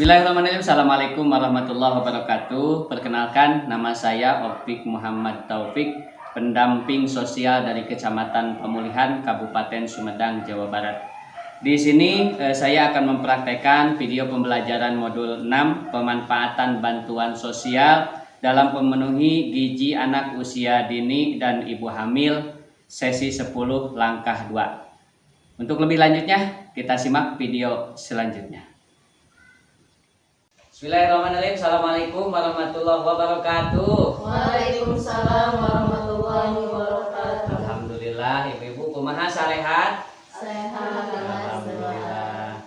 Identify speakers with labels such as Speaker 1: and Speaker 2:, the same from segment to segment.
Speaker 1: Bismillahirrahmanirrahim. Assalamualaikum warahmatullahi wabarakatuh. Perkenalkan, nama saya Opik Muhammad Taufik, pendamping sosial dari Kecamatan Pemulihan, Kabupaten Sumedang, Jawa Barat. Di sini saya akan mempraktekkan video pembelajaran modul 6 pemanfaatan bantuan sosial dalam memenuhi gizi anak usia dini dan ibu hamil, sesi 10 langkah 2. Untuk lebih lanjutnya, kita simak video selanjutnya. Bismillahirrahmanirrahim. Assalamualaikum warahmatullahi wabarakatuh.
Speaker 2: Waalaikumsalam warahmatullahi wabarakatuh.
Speaker 1: Alhamdulillah, ibu-ibu kumaha sarehat?
Speaker 2: Sehat.
Speaker 1: Alhamdulillah.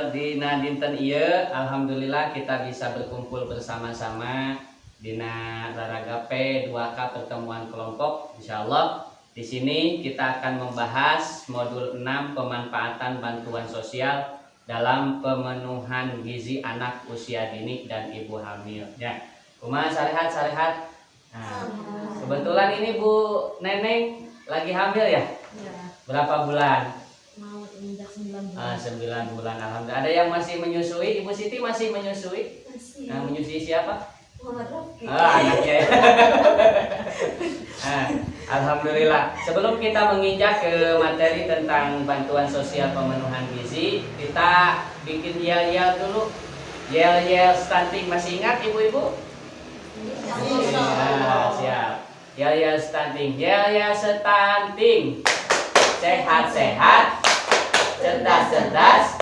Speaker 1: Dina dinten ieu alhamdulillah kita bisa berkumpul bersama-sama dina Raraga P2K pertemuan kelompok. Insyaallah di sini kita akan membahas modul 6 pemanfaatan bantuan sosial dalam pemenuhan gizi anak usia dini dan ibu hamil. Ya, kumaha sarehat. Nah, kebetulan ini Bu Neneng lagi hamil ya?
Speaker 2: Ya.
Speaker 1: Berapa bulan?
Speaker 2: Mau injak 9 bulan.
Speaker 1: 9 bulan. Alhamdulillah. Ada yang masih menyusui? Ibu Siti masih menyusui?
Speaker 2: Masih.
Speaker 1: Nah, menyusui siapa?
Speaker 2: Muhammad Rofi.
Speaker 1: Anaknya ya. Nah, alhamdulillah. Sebelum kita menginjak ke materi tentang bantuan sosial pemenuhan gizi, kita bikin yel-yel dulu. Yel-yel stunting, masih ingat ibu-ibu? Ya, siap. Yel-yel stunting. Yel-yel stunting. Sehat-sehat, cerdas-cerdas,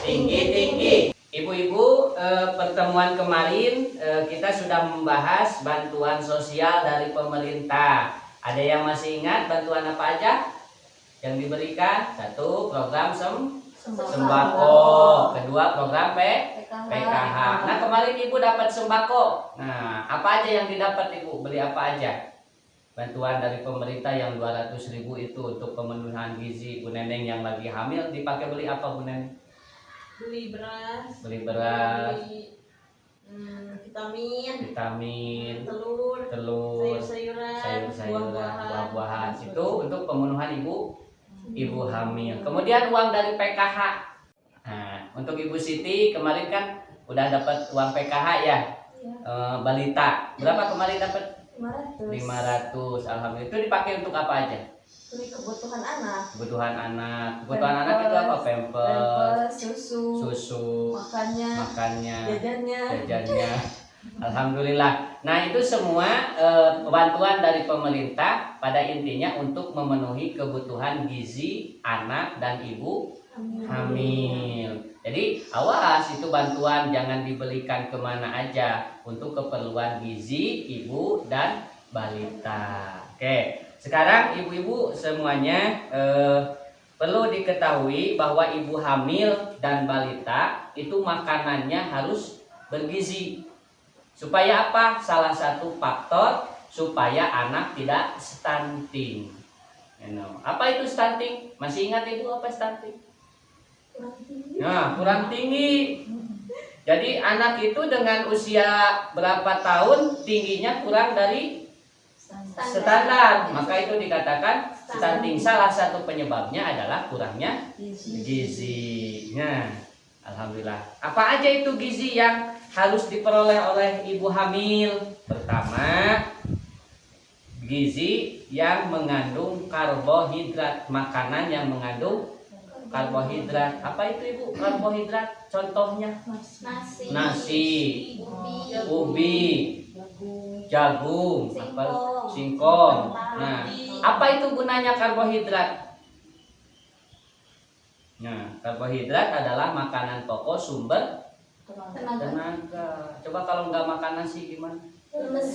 Speaker 1: tinggi-tinggi. Ibu-ibu, pertemuan kemarin kita sudah membahas bantuan sosial dari pemerintah. Ada yang masih ingat bantuan apa aja yang diberikan? 1. Program sembako. 2. Program PKH. Nah, kemarin ibu dapat sembako. Nah, apa aja yang didapat ibu? Beli apa aja? Bantuan dari pemerintah yang 200.000 itu untuk pemenuhan gizi Bu Neneng yang lagi hamil. Dipakai beli apa Bu Neneng?
Speaker 2: Beli beras.
Speaker 1: Beli vitamin,
Speaker 2: telur, sayur-sayuran,
Speaker 1: buah-buahan. Itu untuk pemenuhan ibu hamil. Kemudian uang dari PKH. Nah, untuk Ibu Siti kemarin kan udah dapat uang PKH ya. Balita. Berapa kemarin dapat? 500. Alhamdulillah. Itu dipakai untuk apa aja?
Speaker 2: Beli kebutuhan anak.
Speaker 1: Kebutuhan anak itu apa? Pampers, susu, makannya, jajannya. Alhamdulillah. Nah, itu semua bantuan dari pemerintah pada intinya untuk memenuhi kebutuhan gizi anak dan ibu hamil. Jadi awas, itu bantuan jangan dibelikan kemana aja, untuk keperluan gizi ibu dan balita. Oke. Sekarang ibu-ibu semuanya perlu diketahui bahwa ibu hamil dan balita itu makanannya harus bergizi. Supaya apa? Salah satu faktor supaya anak tidak stunting. Apa itu stunting? Masih ingat ibu apa stunting? Kurang tinggi. Jadi anak itu dengan usia berapa tahun tingginya kurang dari standar, maka itu dikatakan stunting. Salah satu penyebabnya adalah kurangnya gizinya. Alhamdulillah. Apa aja itu gizi yang harus diperoleh oleh ibu hamil? Pertama, gizi yang mengandung karbohidrat, makanan yang mengandung karbohidrat. Apa itu ibu karbohidrat? Contohnya nasi, ubi, jagung, singkong. Nah, apa itu gunanya karbohidrat? Nah, karbohidrat adalah makanan pokok sumber tenaga. Coba kalau nggak makan nasi gimana? Lemes.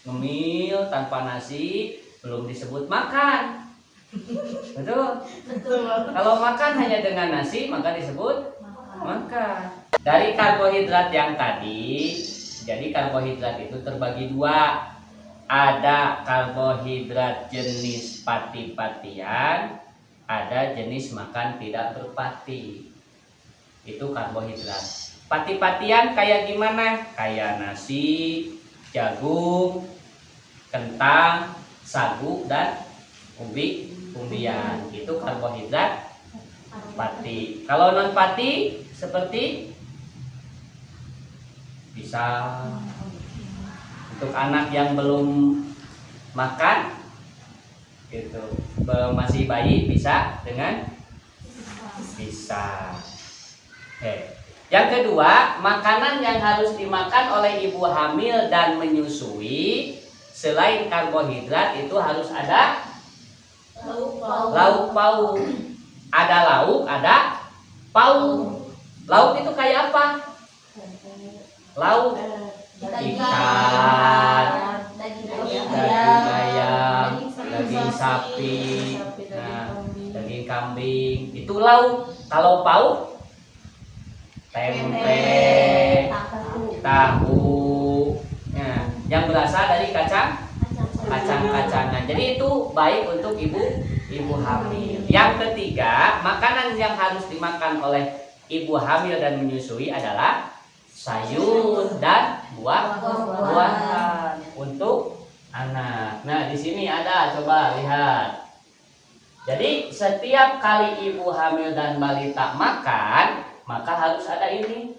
Speaker 1: Ngemil tanpa nasi belum disebut makan. Betul. Kalau makan hanya dengan nasi maka disebut makan. Dari karbohidrat yang tadi, jadi karbohidrat itu terbagi 2. Ada karbohidrat jenis pati-patian, ada jenis makan tidak berpati. Itu karbohidrat. Pati-patian kayak gimana? Kayak nasi, jagung, kentang, sagu, dan umbian. Itu karbohidrat pati. Kalau non pati seperti pisang. Untuk anak yang belum makan gitu, masih bayi bisa dengan pisang. Oke. Yang kedua, makanan yang harus dimakan oleh ibu hamil dan menyusui selain karbohidrat itu harus ada lauk pauk. Ada lauk, ada pauk. Lauk itu kayak apa? Lauk ikan, daging ayam, daging sapi, daging kambing. Itu lauk. Kalau pauk, tempe, tahu, yang berasal dari kacang-kacangan. Jadi itu baik untuk ibu hamil. Yang ketiga, makanan yang harus dimakan oleh ibu hamil dan menyusui adalah sayur dan buah-buahan untuk anak. Nah, di sini ada, coba lihat. Jadi setiap kali ibu hamil dan balita makan, maka harus ada ini.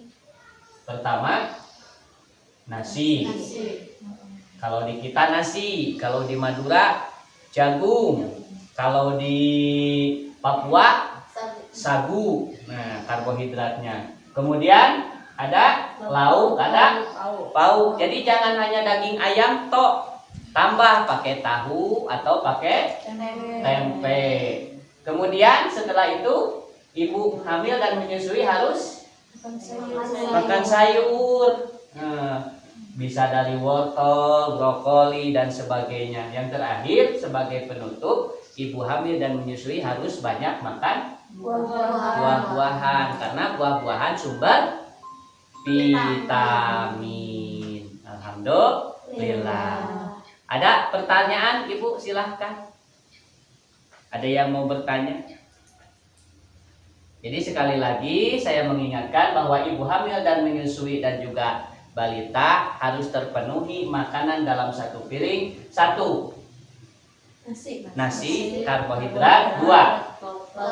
Speaker 1: Pertama, nasi. Kalau di kita nasi, kalau di Madura jagung, kalau di Papua sagu. Nah, karbohidratnya. Kemudian ada lauk, ada pauk. Jadi jangan hanya daging ayam tok, tambah pakai tahu atau pakai tempe. Kemudian setelah itu ibu hamil dan menyusui harus makan sayur. Nah, bisa dari wortel, brokoli dan sebagainya. Yang terakhir sebagai penutup, ibu hamil dan menyusui harus banyak makan buah-buahan karena buah-buahan sumber vitamin. Alhamdulillah. Ada pertanyaan, Ibu? Silahkan. Ada yang mau bertanya? Jadi sekali lagi saya mengingatkan bahwa ibu hamil dan menyusui dan juga balita harus terpenuhi makanan dalam satu piring. 1. Nasi, karbohidrat. 2.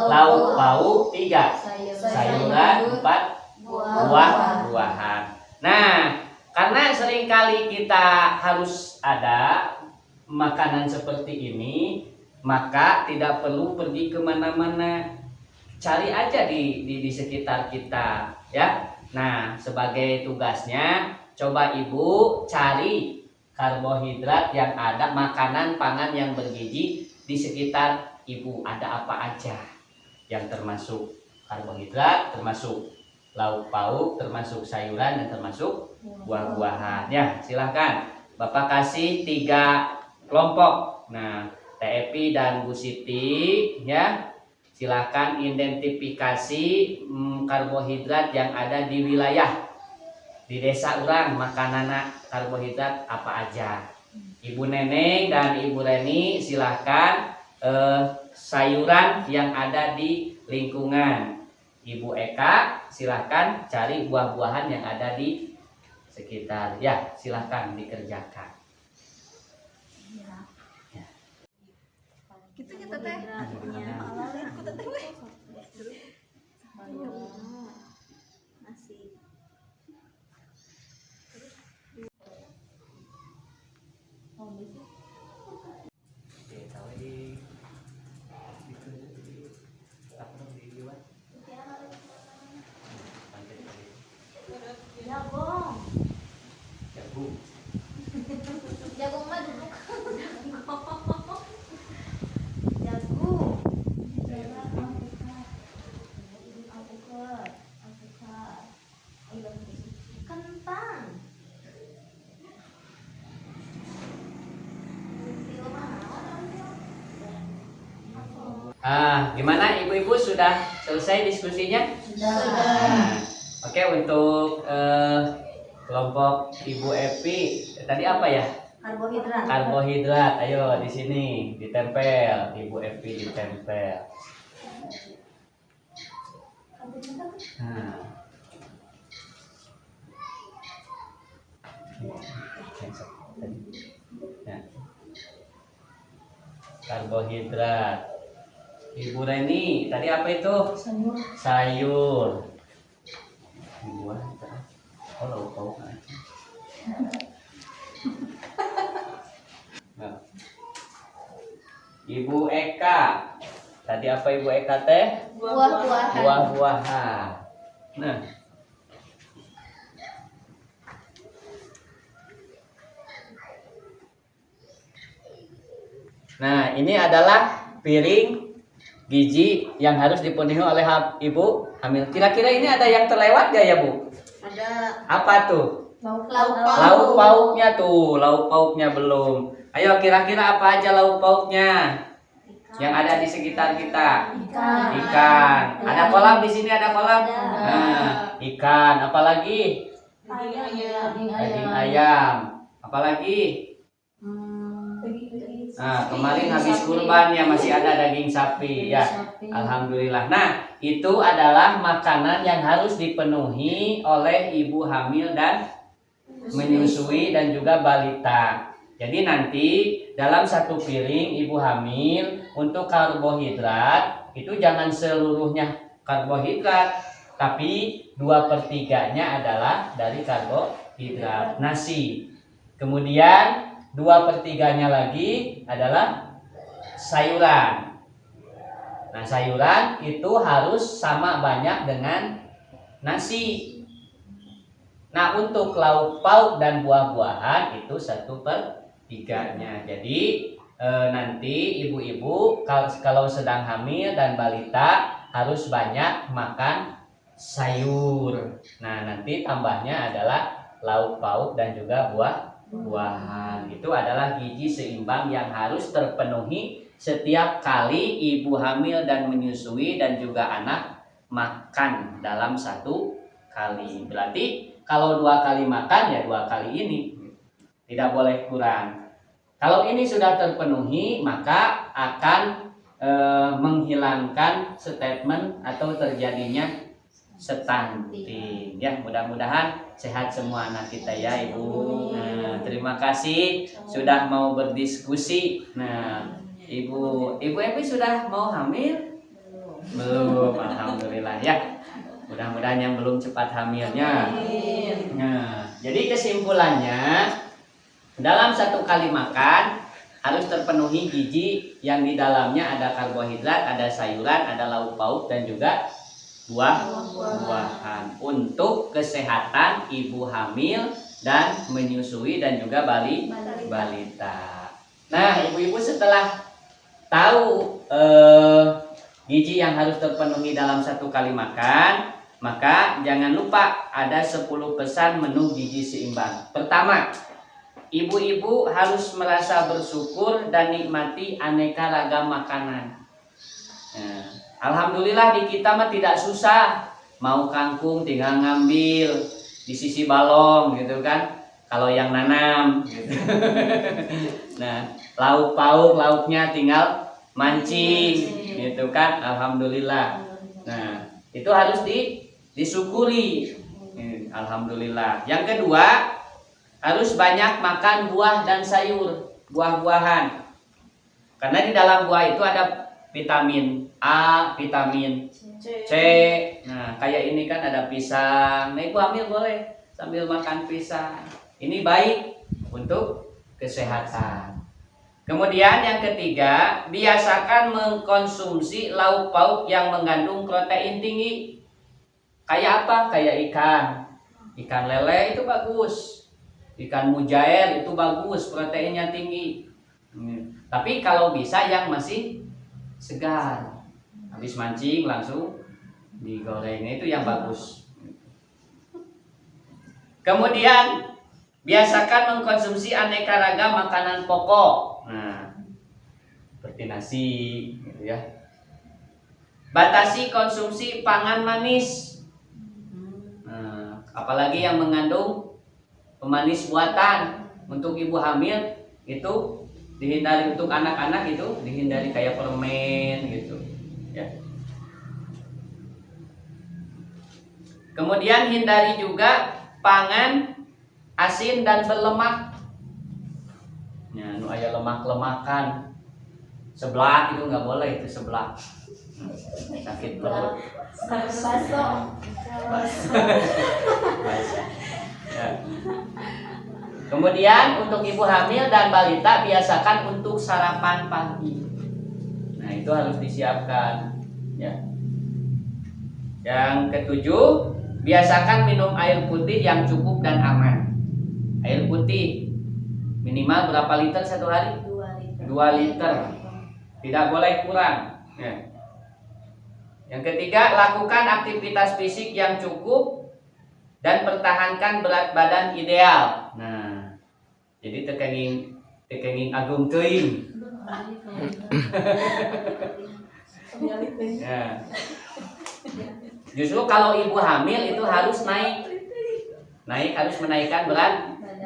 Speaker 1: Lauk pauk. 3. Sayuran. 4. Buah-buahan. Nah, karena seringkali kita harus ada makanan seperti ini, maka tidak perlu pergi kemana-mana. Cari aja di sekitar kita, ya. Nah, sebagai tugasnya, coba ibu cari karbohidrat yang ada, makanan pangan yang bergizi di sekitar ibu. Ada apa aja yang termasuk karbohidrat, termasuk lauk pauk, termasuk sayuran, dan termasuk buah-buahan. Ya, silahkan Bapak kasih 3 kelompok. Nah, Teh Epi dan Bu Siti, ya, silahkan identifikasi karbohidrat yang ada di wilayah di desa orang, makanan karbohidrat apa aja. Ibu Neneng dan Ibu Reni silahkan sayuran yang ada di lingkungan. Ibu Eka silahkan cari buah-buahan yang ada di sekitar. Ya, silahkan dikerjakan. Ya.
Speaker 3: Kita teh. Nasi. Jagung mah duduk. Jagung. Kentang.
Speaker 1: Gimana ibu-ibu, sudah selesai diskusinya?
Speaker 3: Sudah.
Speaker 1: Nah, oke, untuk kelompok Ibu Epi tadi apa ya?
Speaker 3: Karbohidrat.
Speaker 1: Karbohidrat. Ayo di sini ditempel, Ibu Epi ditempel. Nah. Ya. Karbohidrat. Ibu Reni, tadi apa itu?
Speaker 2: Sayur.
Speaker 1: Sayur. Buah. Oh, lauk pauk aja. Nah. Ibu Eka. Tadi apa Ibu Eka teh?
Speaker 3: Buah-buahan.
Speaker 1: Buah-buahan. Nah. Nah, ini adalah piring gizi yang harus dipenuhi oleh ibu hamil. Kira-kira ini ada yang terlewat gak ya, Bu?
Speaker 2: Ada
Speaker 1: Apa tuh?
Speaker 2: lauk
Speaker 1: Lauk pauknya tuh, lauk pauknya belum. Ayo kira-kira apa aja lauk pauknya yang ada di sekitar kita? Ikan. Ada kolam di sini, ada kolam. Nah, ikan. Apalagi? Daging ayam. Apalagi? Nah, kemarin habis kurban ya masih ada daging sapi ya. Alhamdulillah. Nah, itu adalah makanan yang harus dipenuhi oleh ibu hamil dan menyusui dan juga balita. Jadi nanti dalam satu piring ibu hamil untuk karbohidrat itu jangan seluruhnya karbohidrat, tapi 2/3-nya adalah dari karbohidrat nasi. Kemudian 2/3-nya lagi adalah sayuran. Nah, sayuran itu harus sama banyak dengan nasi. Nah, untuk lauk pauk dan buah-buahan itu 1/3-nya. Jadi nanti ibu-ibu kalau sedang hamil dan balita harus banyak makan sayur. Nah, nanti tambahnya adalah lauk pauk dan juga buah-buahan. Itu adalah gizi seimbang yang harus terpenuhi setiap kali ibu hamil dan menyusui dan juga anak makan dalam satu kali. Berarti kalau 2 kali makan ya 2 kali ini, tidak boleh kurang. Kalau ini sudah terpenuhi maka akan menghilangkan statement atau terjadinya stunting. Ya, mudah-mudahan sehat semua anak kita ya Ibu. Nah, terima kasih sudah mau berdiskusi. Nah, Ibu sudah mau hamil? Belum, alhamdulillah ya. Mudah-mudahan yang belum cepat hamilnya. Nah, jadi kesimpulannya dalam 1 kali makan harus terpenuhi gizi yang di dalamnya ada karbohidrat, ada sayuran, ada lauk pauk dan juga buah-buahan untuk kesehatan ibu hamil dan menyusui dan juga balita. Nah, ibu-ibu setelah tahu gizi yang harus terpenuhi dalam 1 kali makan, maka jangan lupa ada 10 pesan menu gizi seimbang. Pertama, ibu-ibu harus merasa bersyukur dan nikmati aneka ragam makanan. Nah, alhamdulillah di kita mah tidak susah. Mau kangkung tinggal ngambil di sisi balong gitu kan. Kalau yang nanam gitu. Nah, lauk pauk lauknya tinggal mancing gitu kan. Alhamdulillah. Nah, itu harus disyukuri. Alhamdulillah. Yang kedua, harus banyak makan buah dan sayur, buah-buahan. Karena di dalam buah itu ada vitamin A, vitamin C. Nah, kayak ini kan ada pisang. Nah, ibu hamil boleh sambil makan pisang. Ini baik untuk kesehatan. Kemudian yang ketiga, biasakan mengkonsumsi lauk pauk yang mengandung protein tinggi. Kayak apa? Kayak ikan. Ikan lele itu bagus. Ikan mujair itu bagus, proteinnya tinggi. Tapi kalau bisa yang masih segar. Habis mancing langsung digoreng, itu yang bagus. Kemudian biasakan mengkonsumsi aneka ragam makanan pokok. Nah, seperti nasi gitu ya. Batasi konsumsi pangan manis. Nah, apalagi yang mengandung pemanis buatan. Untuk ibu hamil itu dihindari, untuk anak-anak itu dihindari kayak permen gitu ya. Kemudian hindari juga pangan asin dan berlemak. Nah, nu aya lemak-lemakan Seblak itu nggak boleh, itu seblak. Sakit perut.
Speaker 2: Baso.
Speaker 1: Ya. Kemudian untuk ibu hamil dan balita biasakan untuk sarapan pagi. Nah itu harus disiapkan. Ya. Yang ketujuh, biasakan minum air putih yang cukup dan aman. Air putih minimal berapa liter satu hari?
Speaker 3: 2 liter.
Speaker 1: 2 liter. Tidak boleh kurang. Ya. Yang ketiga, lakukan aktivitas fisik yang cukup dan pertahankan berat badan ideal. Nah, jadi tekenging agung teuing. Ya. Justru kalau ibu hamil itu harus harus menaikkan berat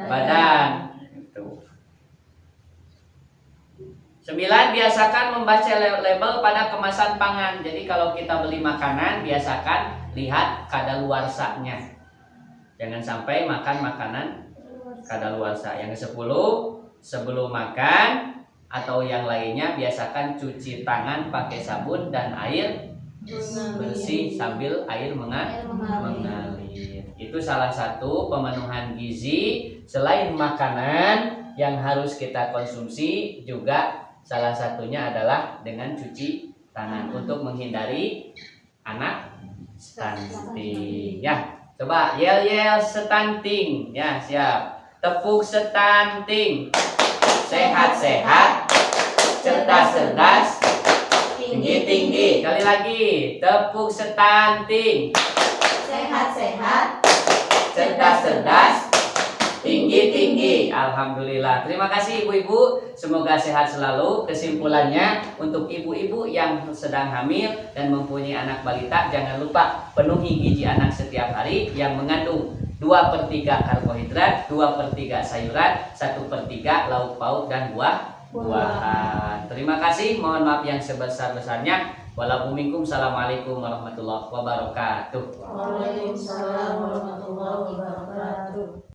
Speaker 1: badan. Gitu. 9, biasakan membaca label pada kemasan pangan. Jadi kalau kita beli makanan, biasakan lihat kadaluarsanya. Jangan sampai makan makanan kadaluarsa. Yang ke-10, sebelum makan atau yang lainnya biasakan cuci tangan pakai sabun dan air bersih sambil air mengalir. Itu salah satu pemenuhan gizi. Selain makanan yang harus kita konsumsi, juga salah satunya adalah dengan cuci tangan untuk menghindari anak stunting. Ya, coba yel stunting. Ya, siap. Tepuk stunting. Sehat-sehat, cerdas-cerdas, tinggi-tinggi. Kali lagi. Tepuk stunting.
Speaker 3: Sehat-sehat,
Speaker 1: Cerdas-cerdas, tinggi-tinggi. Alhamdulillah. Terima kasih ibu-ibu. Semoga sehat selalu. Kesimpulannya, untuk ibu-ibu yang sedang hamil dan mempunyai anak balita, jangan lupa penuhi gizi anak setiap hari yang mengandung 2/3 karbohidrat, 2/3 sayuran, 1/3 lauk pauk dan buah-buahan. Terima kasih. Mohon maaf yang sebesar-besarnya. Assalamualaikum warahmatullahi wabarakatuh.
Speaker 2: Waalaikumsalam warahmatullahi wabarakatuh.